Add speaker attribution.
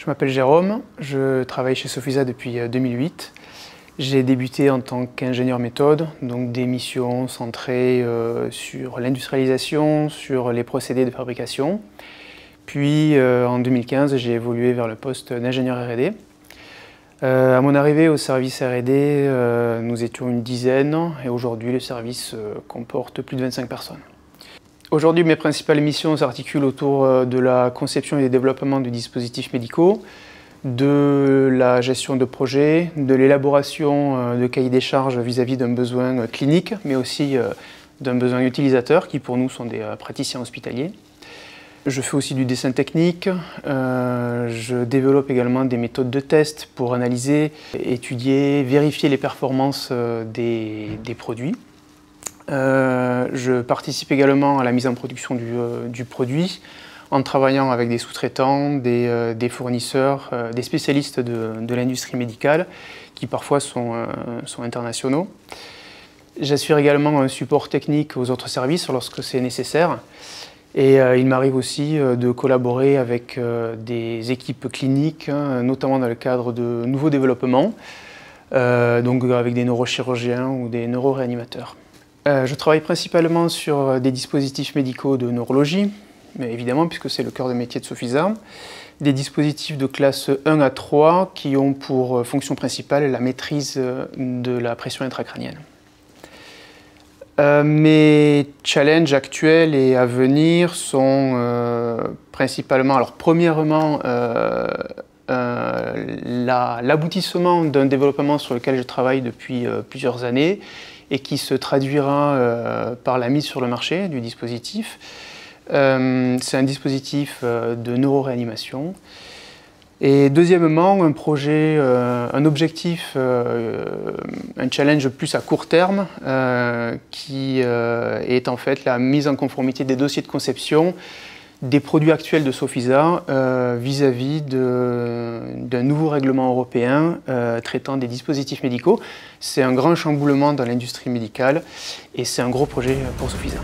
Speaker 1: m'appelle Jérôme, je travaille chez Sofisa depuis 2008. J'ai débuté en tant qu'ingénieur méthode, donc des missions centrées sur l'industrialisation, sur les procédés de fabrication. Puis en 2015, j'ai évolué vers le poste d'ingénieur R&D. À mon arrivée au service R&D, nous étions une dizaine et aujourd'hui le service comporte plus de 25 personnes. Aujourd'hui, mes principales missions s'articulent autour de la conception et du développement de dispositifs médicaux, de la gestion de projets, de l'élaboration de cahiers des charges vis-à-vis d'un besoin clinique, mais aussi d'un besoin utilisateur, qui pour nous sont des praticiens hospitaliers. Je fais aussi du dessin technique, je développe également des méthodes de test pour analyser, étudier, vérifier les performances des produits. Je participe également à la mise en production du produit en travaillant avec des sous-traitants, des fournisseurs, des spécialistes de l'industrie médicale qui parfois sont internationaux. J'assure également un support technique aux autres services lorsque c'est nécessaire. Et il m'arrive aussi de collaborer avec des équipes cliniques, notamment dans le cadre de nouveaux développements, donc avec des neurochirurgiens ou des neuroréanimateurs. Je travaille principalement sur des dispositifs médicaux de neurologie, mais évidemment puisque c'est le cœur de métier de Sofisa, des dispositifs de classe 1 à 3 qui ont pour fonction principale la maîtrise de la pression intracrânienne. Mes challenges actuels et à venir sont principalement, alors premièrement, l'aboutissement d'un développement sur lequel je travaille depuis plusieurs années et qui se traduira par la mise sur le marché du dispositif. C'est un dispositif de neuroréanimation. Et deuxièmement, un projet, un objectif, un challenge plus à court terme qui est en fait la mise en conformité des dossiers de conception des produits actuels de Sofisa vis-à-vis d'un nouveau règlement européen traitant des dispositifs médicaux. C'est un grand chamboulement dans l'industrie médicale et c'est un gros projet pour Sofisa.